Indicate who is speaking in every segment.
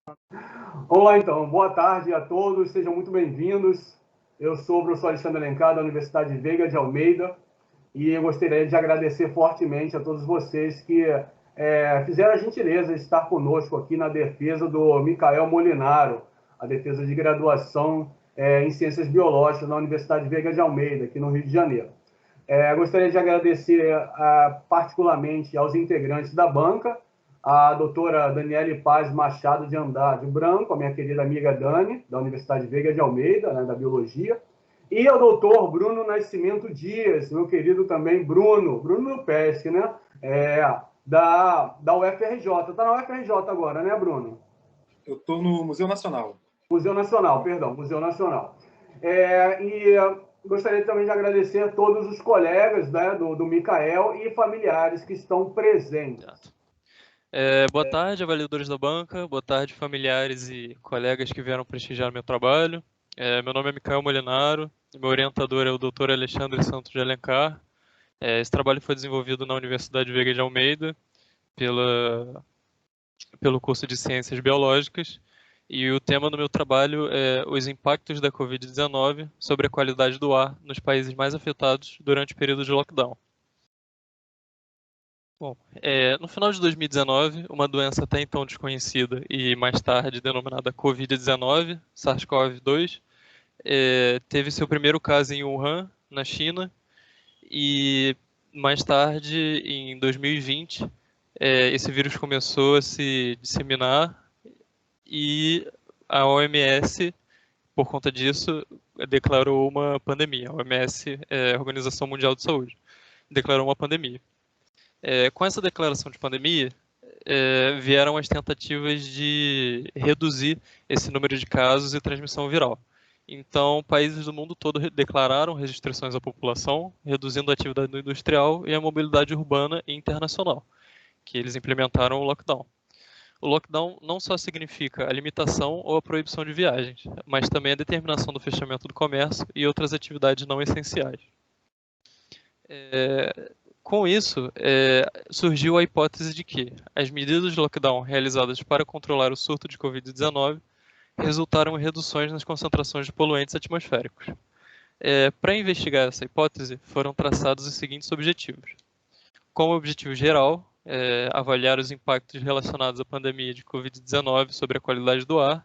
Speaker 1: Vamos lá então, boa tarde a todos, sejam muito bem-vindos. Eu sou o professor Alexandre Alencar, da Universidade Veiga de Almeida, e eu gostaria de agradecer fortemente a todos vocês que fizeram a gentileza de estar conosco aqui na defesa do Micael Molinaro, a defesa de graduação em Ciências Biológicas na Universidade Veiga de Almeida, aqui no Rio de Janeiro. Gostaria de agradecer particularmente aos integrantes da banca, a doutora Daniele Paz Machado de Andrade Branco, a minha querida amiga Dani, da Universidade Veiga de Almeida, né, da Biologia, e ao doutor Bruno Nascimento Dias, meu querido também Bruno Pesce, né, da UFRJ. Está na UFRJ agora, né, Bruno?
Speaker 2: Eu estou no Museu Nacional.
Speaker 1: Museu Nacional, perdão, Museu Nacional. Gostaria também de agradecer a todos os colegas, né, do Micael e familiares que estão presentes.
Speaker 3: Boa tarde, avaliadores da banca, boa tarde, familiares e colegas que vieram prestigiar meu trabalho. Meu nome é Micael Molinaro, meu orientador é o Dr. Alexandre Santos de Alencar. Esse trabalho foi desenvolvido na Universidade Veiga de Almeida pelo curso de Ciências Biológicas, e o tema do meu trabalho é os impactos da Covid-19 sobre a qualidade do ar nos países mais afetados durante o período de lockdown. Bom, no final de 2019, uma doença até então desconhecida e mais tarde denominada Covid-19, SARS-CoV-2, teve seu primeiro caso em Wuhan, na China, e mais tarde, em 2020, esse vírus começou a se disseminar e a OMS, por conta disso, declarou uma pandemia. A OMS é a Organização Mundial de Saúde, declarou uma pandemia. Com essa declaração de pandemia, vieram as tentativas de reduzir esse número de casos e transmissão viral. Então, países do mundo todo declararam restrições à população, reduzindo a atividade industrial e a mobilidade urbana e internacional, que eles implementaram o lockdown. O lockdown não só significa a limitação ou a proibição de viagens, mas também a determinação do fechamento do comércio e outras atividades não essenciais. Com isso, surgiu a hipótese de que as medidas de lockdown realizadas para controlar o surto de Covid-19 resultaram em reduções nas concentrações de poluentes atmosféricos. Para investigar essa hipótese, foram traçados os seguintes objetivos. Como objetivo geral, avaliar os impactos relacionados à pandemia de Covid-19 sobre a qualidade do ar,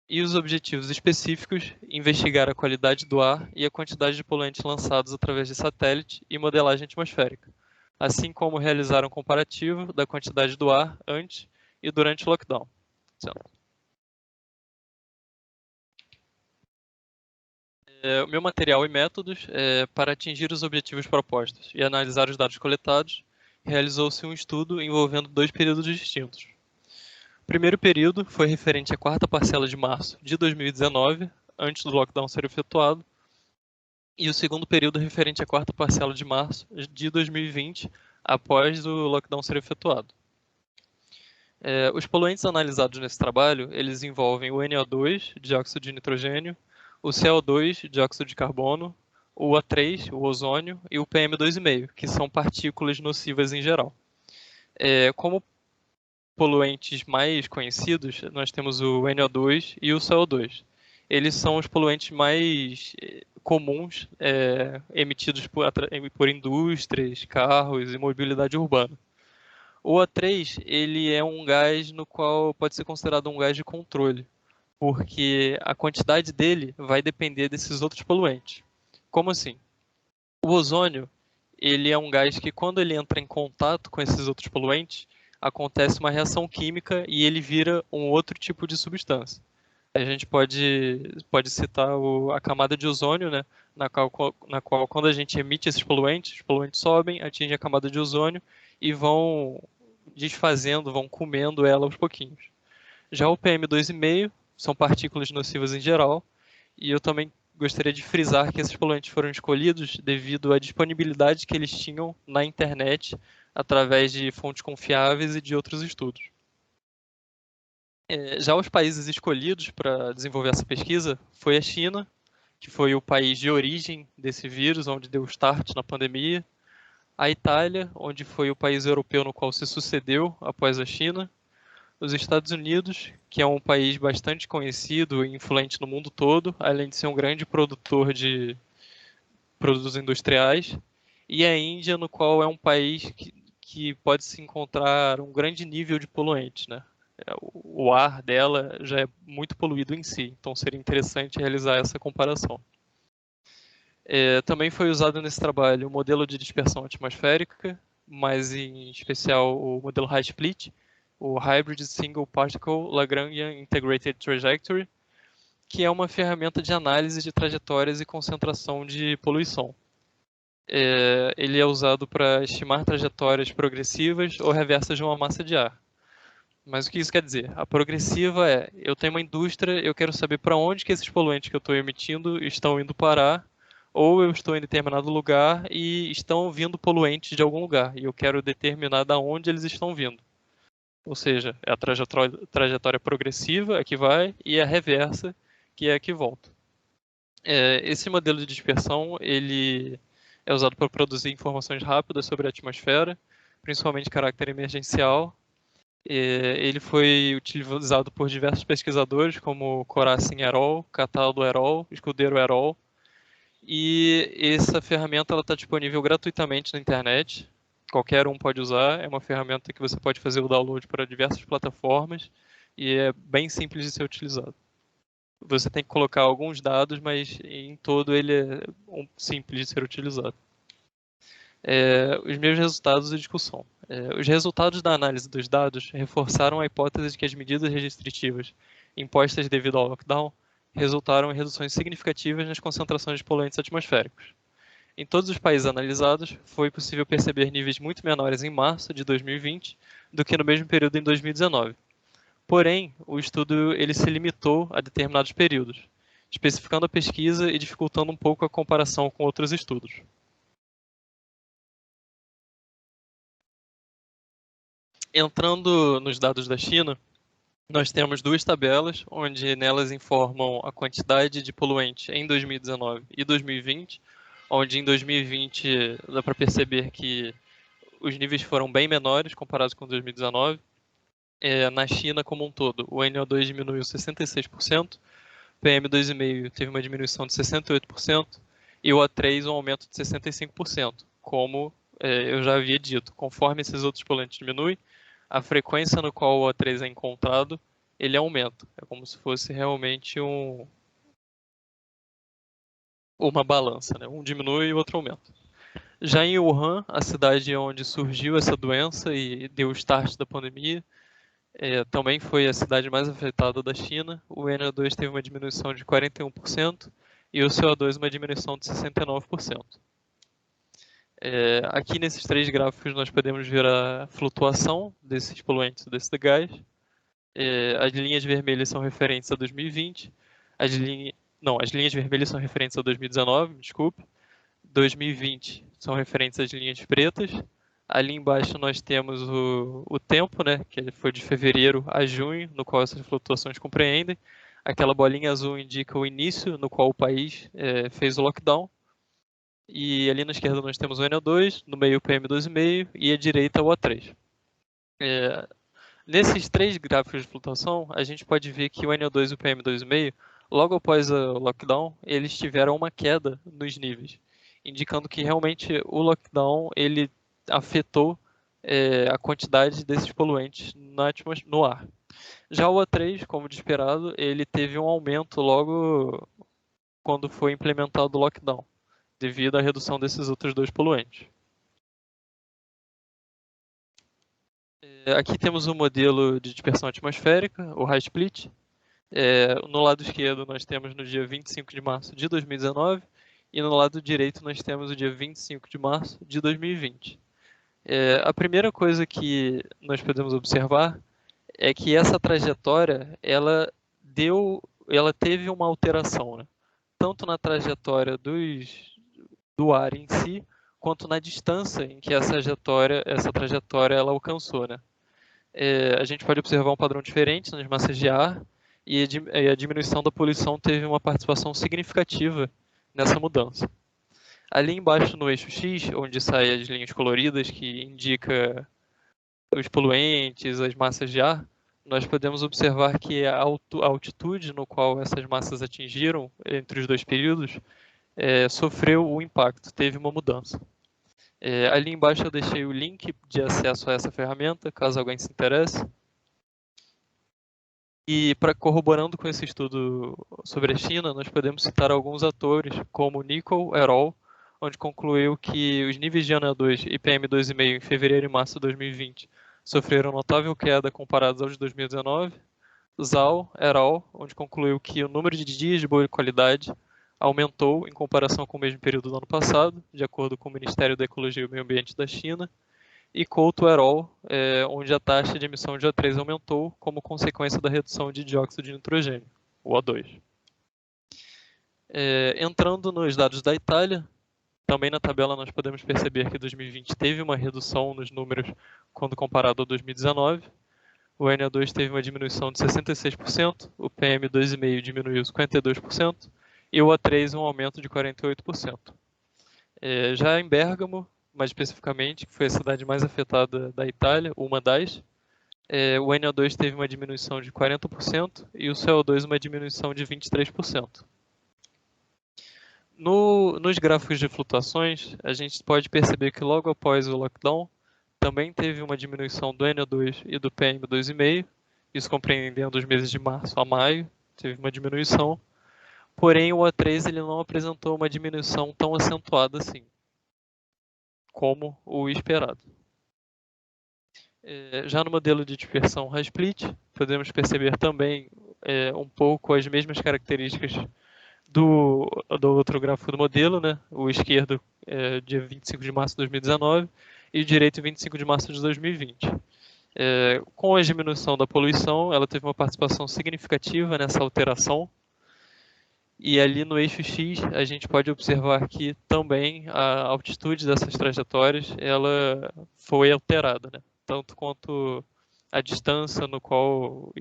Speaker 3: e os objetivos específicos, investigar a qualidade do ar e a quantidade de poluentes lançados através de satélite e modelagem atmosférica, assim como realizar um comparativo da quantidade do ar antes e durante o lockdown. O meu material e métodos, para atingir os objetivos propostos e analisar os dados coletados, realizou-se um estudo envolvendo 2 períodos distintos. O primeiro período foi referente à quarta parcela de março de 2019, antes do lockdown ser efetuado, e o segundo período referente à quarta parcela de março de 2020, após o lockdown ser efetuado. Os poluentes analisados nesse trabalho, eles envolvem o NO2, dióxido de nitrogênio, o CO2, dióxido de carbono, o O3, o ozônio, e o PM2,5, que são partículas nocivas em geral. Como poluentes mais conhecidos, nós temos o NO2 e o CO2. Eles são os poluentes mais comuns emitidos por indústrias, carros e mobilidade urbana. O O3, ele é um gás no qual pode ser considerado um gás de controle, porque a quantidade dele vai depender desses outros poluentes. Como assim? O ozônio, ele é um gás que, quando ele entra em contato com esses outros poluentes, acontece uma reação química e ele vira um outro tipo de substância. A gente pode citar a camada de ozônio, né, na qual quando a gente emite esses poluentes, os poluentes sobem, atingem a camada de ozônio e vão desfazendo, vão comendo ela aos pouquinhos. Já o PM2,5 são partículas nocivas em geral, e eu também gostaria de frisar que esses poluentes foram escolhidos devido à disponibilidade que eles tinham na internet através de fontes confiáveis e de outros estudos. Já os países escolhidos para desenvolver essa pesquisa foi a China, que foi o país de origem desse vírus, onde deu o start na pandemia, a Itália, onde foi o país europeu no qual se sucedeu após a China, os Estados Unidos, que é um país bastante conhecido e influente no mundo todo, além de ser um grande produtor de produtos industriais, e a Índia, no qual é um país que pode se encontrar um grande nível de poluentes, né? O ar dela já é muito poluído em si, então seria interessante realizar essa comparação. Também foi usado nesse trabalho o modelo de dispersão atmosférica, mas em especial o modelo High Split, o Hybrid Single Particle Lagrangian Integrated Trajectory, que é uma ferramenta de análise de trajetórias e concentração de poluição. Ele é usado para estimar trajetórias progressivas ou reversas de uma massa de ar. Mas o que isso quer dizer? A progressiva é, eu tenho uma indústria, eu quero saber para onde que esses poluentes que eu estou emitindo estão indo parar, ou eu estou em determinado lugar e estão vindo poluentes de algum lugar, e eu quero determinar de onde eles estão vindo. Ou seja, é a trajetória progressiva, a que vai, e a reversa, que é a que volta. Esse modelo de dispersão, ele é usado para produzir informações rápidas sobre a atmosfera, principalmente de caráter emergencial. Ele foi utilizado por diversos pesquisadores, como Corazin et al., Cataldo et al., Escudeiro et al., e essa ferramenta está disponível gratuitamente na internet. Qualquer um pode usar. É uma ferramenta que você pode fazer o download para diversas plataformas e é bem simples de ser utilizado. Você tem que colocar alguns dados, mas em todo ele é simples de ser utilizado. Os meus resultados e discussão. Os resultados da análise dos dados reforçaram a hipótese de que as medidas restritivas impostas devido ao lockdown resultaram em reduções significativas nas concentrações de poluentes atmosféricos. Em todos os países analisados, foi possível perceber níveis muito menores em março de 2020 do que no mesmo período em 2019. Porém, o estudo ele se limitou a determinados períodos, especificando a pesquisa e dificultando um pouco a comparação com outros estudos. Entrando nos dados da China, nós temos duas tabelas, onde nelas informam a quantidade de poluentes em 2019 e 2020, onde em 2020 dá para perceber que os níveis foram bem menores comparados com 2019. Na China como um todo, o NO2 diminuiu 66%, o PM2,5 teve uma diminuição de 68% e o O3 um aumento de 65%, como eu já havia dito. Conforme esses outros poluentes diminuem, a frequência no qual o O3 é encontrado, ele aumenta. É como se fosse realmente uma balança, né? Um diminui e o outro aumenta. Já em Wuhan, a cidade onde surgiu essa doença e deu o start da pandemia, também foi a cidade mais afetada da China. O NO2 teve uma diminuição de 41% e o CO2 uma diminuição de 69%. Aqui nesses três gráficos nós podemos ver a flutuação desses poluentes desse gás. As linhas vermelhas são referentes a 2020, as linhas vermelhas são referentes a 2019, desculpe. 2020 são referentes às linhas pretas. Ali embaixo nós temos o tempo, né, que foi de fevereiro a junho, no qual essas flutuações compreendem. Aquela bolinha azul indica o início no qual o país fez o lockdown. E ali na esquerda nós temos o NO2, no meio o PM2,5 e à direita o O3. Nesses três gráficos de flutuação, a gente pode ver que o NO2 e o PM2,5, logo após o lockdown, eles tiveram uma queda nos níveis, indicando que realmente o lockdown ele afetou a quantidade desses poluentes no ar. Já o O3, como de esperado, ele teve um aumento logo quando foi implementado o lockdown, devido à redução desses outros dois poluentes. Aqui temos o modelo de dispersão atmosférica, o High Split. No lado esquerdo nós temos no dia 25 de março de 2019 e no lado direito nós temos o dia 25 de março de 2020. A primeira coisa que nós podemos observar é que essa trajetória ela teve uma alteração, né? Tanto na trajetória do ar em si, quanto na distância em que essa trajetória ela alcançou, né? A gente pode observar um padrão diferente nas massas de ar e a diminuição da poluição teve uma participação significativa nessa mudança. Ali embaixo no eixo X, onde saem as linhas coloridas que indica os poluentes, as massas de ar, nós podemos observar que a altitude no qual essas massas atingiram entre os dois períodos sofreu o impacto, teve uma mudança. Ali embaixo eu deixei o link de acesso a essa ferramenta, caso alguém se interesse. E corroborando com esse estudo sobre a China, nós podemos citar alguns autores, como Nicol et al., onde concluiu que os níveis de NO2 e PM2,5 em fevereiro e março de 2020 sofreram notável queda comparados aos de 2019. Zhao et al., onde concluiu que o número de dias de boa qualidade aumentou em comparação com o mesmo período do ano passado, de acordo com o Ministério da Ecologia e Meio Ambiente da China. E Couto et al., onde a taxa de emissão de O3 aumentou como consequência da redução de dióxido de nitrogênio, o O2. Entrando nos dados da Itália, também na tabela nós podemos perceber que 2020 teve uma redução nos números quando comparado a 2019. O NO2 teve uma diminuição de 66%, o PM2,5 diminuiu 52% e o O3 um aumento de 48%. Já em Bérgamo, mais especificamente, que foi a cidade mais afetada da Itália, uma das, o NO2 teve uma diminuição de 40% e o CO2 uma diminuição de 23%. Nos gráficos de flutuações, a gente pode perceber que logo após o lockdown, também teve uma diminuição do NO2 e do PM2,5, isso compreendendo os meses de março a maio, teve uma diminuição, porém o O3 ele não apresentou uma diminuição tão acentuada assim, como o esperado. Já no modelo de dispersão Hasplit, podemos perceber também um pouco as mesmas características do outro gráfico do modelo, né? O esquerdo dia 25 de março de 2019 e o direito 25 de março de 2020. Com a diminuição da poluição, ela teve uma participação significativa nessa alteração. E ali no eixo X, a gente pode observar que também a altitude dessas trajetórias ela foi alterada, né? Tanto quanto a distância no qual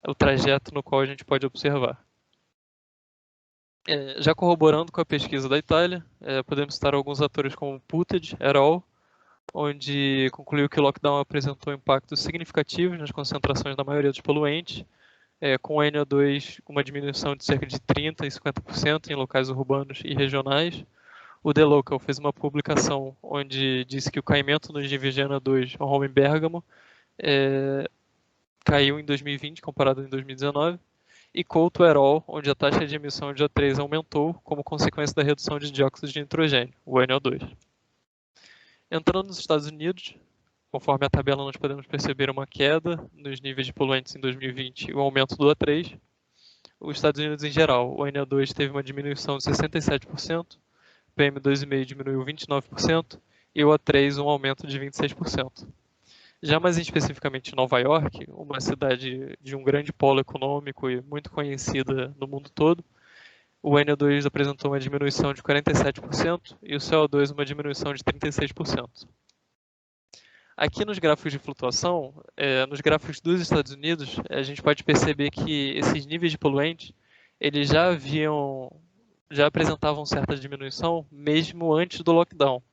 Speaker 3: o trajeto no qual a gente pode observar. Já corroborando com a pesquisa da Itália, podemos citar alguns atores como Puted et al., onde concluiu que o lockdown apresentou impactos significativos nas concentrações da maioria dos poluentes, com o NO2 uma diminuição de cerca de 30% e 50% em locais urbanos e regionais. O The Local fez uma publicação onde disse que o caimento nos níveis de NO2 ao home em Bérgamo caiu em 2020 comparado em 2019. E Couto et al., onde a taxa de emissão de O3 aumentou como consequência da redução de dióxido de nitrogênio, o NO2. Entrando nos Estados Unidos, conforme a tabela nós podemos perceber uma queda nos níveis de poluentes em 2020 e o aumento do O3. Os Estados Unidos em geral, o NO2 teve uma diminuição de 67%, o PM2,5 diminuiu 29% e o O3 um aumento de 26%. Já mais especificamente em Nova York, uma cidade de um grande polo econômico e muito conhecida no mundo todo, o NO2 apresentou uma diminuição de 47% e o CO2 uma diminuição de 36%. Aqui nos gráficos de flutuação, nos gráficos dos Estados Unidos, a gente pode perceber que esses níveis de poluentes eles já apresentavam certa diminuição mesmo antes do lockdown.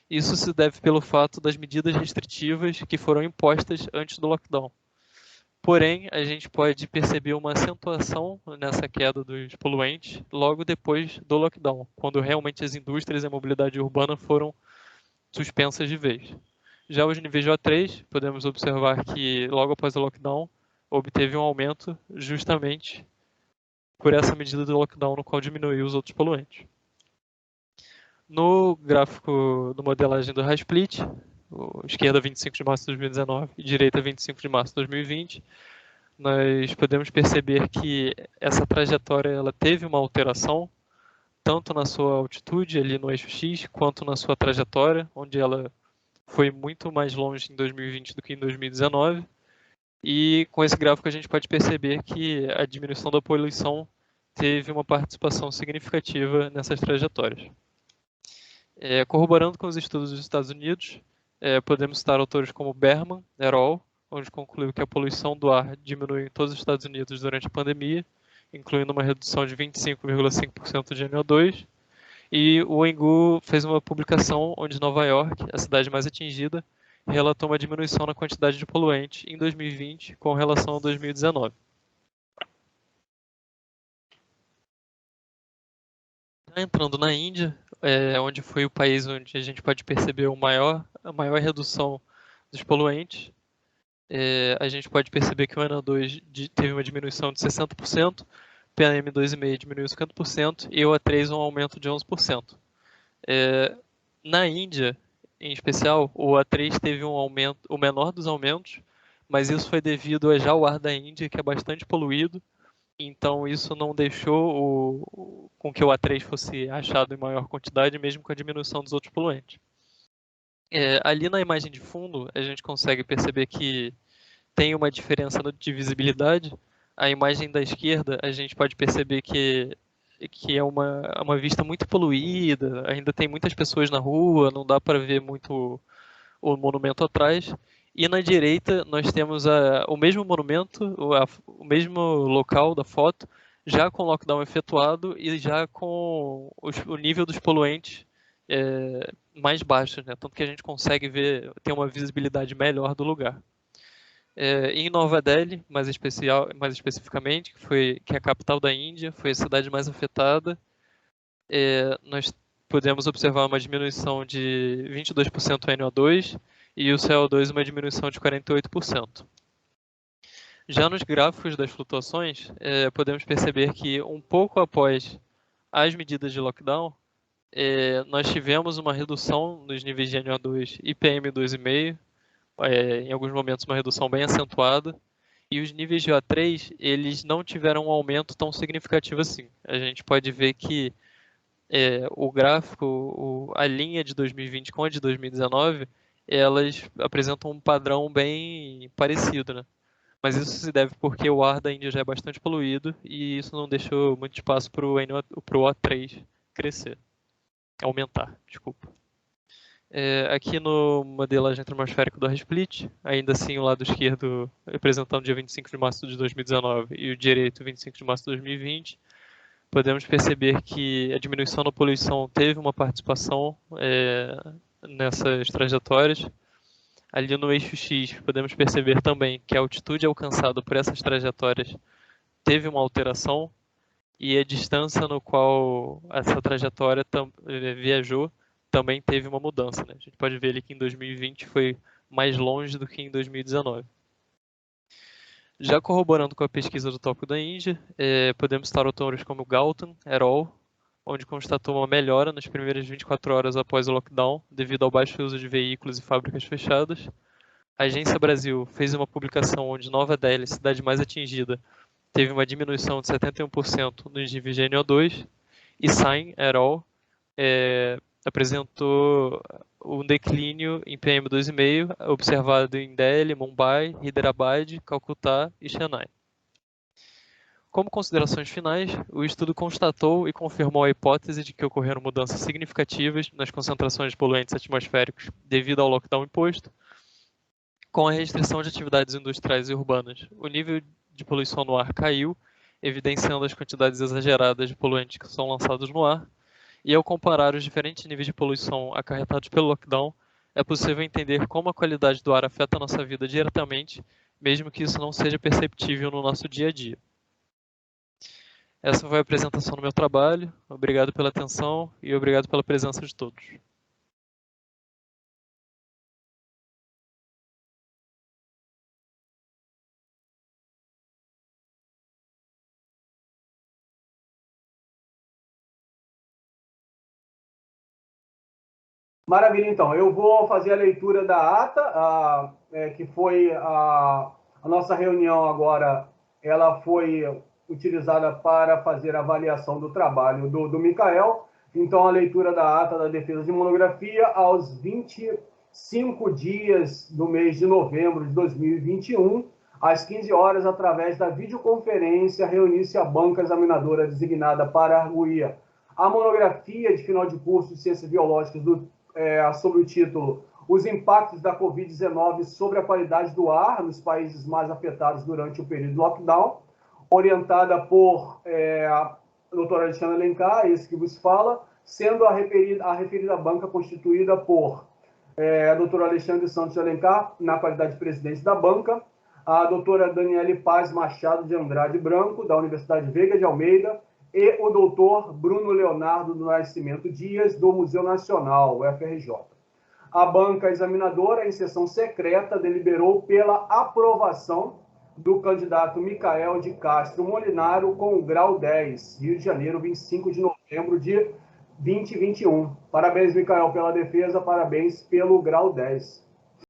Speaker 3: Isso se deve pelo fato das medidas restritivas que foram impostas antes do lockdown. Porém, a gente pode perceber uma acentuação nessa queda dos poluentes logo depois do lockdown, quando realmente as indústrias e a mobilidade urbana foram suspensas de vez. Já os níveis de O3, podemos observar que logo após o lockdown, obteve um aumento justamente por essa medida do lockdown, no qual diminuiu os outros poluentes. No gráfico do modelagem do Hasplit, esquerda 25 de março de 2019 e direita 25 de março de 2020, nós podemos perceber que essa trajetória ela teve uma alteração, tanto na sua altitude, ali no eixo X, quanto na sua trajetória, onde ela foi muito mais longe em 2020 do que em 2019. E com esse gráfico a gente pode perceber que a diminuição da poluição teve uma participação significativa nessas trajetórias. Corroborando com os estudos dos Estados Unidos, podemos citar autores como Berman et al., onde concluiu que a poluição do ar diminuiu em todos os Estados Unidos durante a pandemia, incluindo uma redução de 25,5% de NO2. E o Engu fez uma publicação onde Nova York, a cidade mais atingida, relatou uma diminuição na quantidade de poluentes em 2020 com relação a 2019. Entrando na Índia, onde foi o país onde a gente pode perceber a maior redução dos poluentes, a gente pode perceber que o NO2 teve uma diminuição de 60%, PM2,5 diminuiu 50% e o A3 um aumento de 11%. Na Índia, em especial, o A3 teve um aumento, o menor dos aumentos, mas isso foi devido a já o ar da Índia, que é bastante poluído, então isso não deixou com que o A3 fosse achado em maior quantidade, mesmo com a diminuição dos outros poluentes. Ali na imagem de fundo, a gente consegue perceber que tem uma diferença de visibilidade. A imagem da esquerda, a gente pode perceber que é uma vista muito poluída, ainda tem muitas pessoas na rua, não dá para ver muito o monumento atrás. E na direita nós temos o mesmo monumento, o mesmo local da foto, já com o lockdown efetuado e já com o nível dos poluentes mais baixo, né? Tanto que a gente consegue ver, ter uma visibilidade melhor do lugar. Em Nova Delhi, mais especificamente, que é a capital da Índia, foi a cidade mais afetada, nós podemos observar uma diminuição de 22% no NO2 e o CO2 uma diminuição de 48%. Já nos gráficos das flutuações, podemos perceber que um pouco após as medidas de lockdown, nós tivemos uma redução nos níveis de NO2 e PM2,5, em alguns momentos uma redução bem acentuada, e os níveis de O3 eles não tiveram um aumento tão significativo assim. A gente pode ver que o gráfico, a linha de 2020 com a de 2019, elas apresentam um padrão bem parecido, né? Mas isso se deve porque o ar da Índia já é bastante poluído e isso não deixou muito espaço para o O3 crescer, aumentar, desculpa. Aqui no modelagem atmosférico do R-Split, ainda assim o lado esquerdo representando o dia 25 de março de 2019 e o direito 25 de março de 2020, podemos perceber que a diminuição da poluição teve uma participação nessas trajetórias. Ali no eixo X, podemos perceber também que a altitude alcançada por essas trajetórias teve uma alteração e a distância no qual essa trajetória viajou também teve uma mudança, né? A gente pode ver ali que em 2020 foi mais longe do que em 2019. Já corroborando com a pesquisa do tópico da Índia, podemos citar autores como Gautam et al., onde constatou uma melhora nas primeiras 24 horas após o lockdown, devido ao baixo uso de veículos e fábricas fechadas. A Agência Brasil fez uma publicação onde Nova Delhi, cidade mais atingida, teve uma diminuição de 71% nos níveis de NO2, e Sain et al. Apresentou um declínio em PM2,5 observado em Delhi, Mumbai, Hyderabad, Calcutá e Chennai. Como considerações finais, o estudo constatou e confirmou a hipótese de que ocorreram mudanças significativas nas concentrações de poluentes atmosféricos devido ao lockdown imposto. Com a restrição de atividades industriais e urbanas, o nível de poluição no ar caiu, evidenciando as quantidades exageradas de poluentes que são lançados no ar. E ao comparar os diferentes níveis de poluição acarretados pelo lockdown, é possível entender como a qualidade do ar afeta a nossa vida diretamente, mesmo que isso não seja perceptível no nosso dia a dia. Essa foi a apresentação do meu trabalho. Obrigado pela atenção e obrigado pela presença de todos.
Speaker 1: Maravilha, então. Eu vou fazer a leitura da ata, que foi a nossa reunião agora, ela foi utilizada para fazer a avaliação do trabalho do Micael. Então, a leitura da ata da defesa de monografia aos 25 dias do mês de novembro de 2021, às 15 horas, através da videoconferência, reuniu-se a banca examinadora designada para arguir a monografia de final de curso de Ciências Biológicas sobre o título Os impactos da Covid-19 sobre a qualidade do ar nos países mais afetados durante o período do lockdown, orientada por a doutora Alexandra Alencar, esse que vos fala, sendo a referida banca constituída por a doutora Alexandre Santos de Alencar, na qualidade de presidente da banca, a doutora Daniele Paz Machado de Andrade Branco, da Universidade Veiga de Almeida, e o doutor Bruno Leonardo do Nascimento Dias, do Museu Nacional, UFRJ. A banca examinadora, em sessão secreta, deliberou pela aprovação do candidato Micael de Castro Molinaro com o grau 10, Rio de Janeiro, 25 de novembro de 2021. Parabéns, Micael, pela defesa, parabéns pelo grau 10.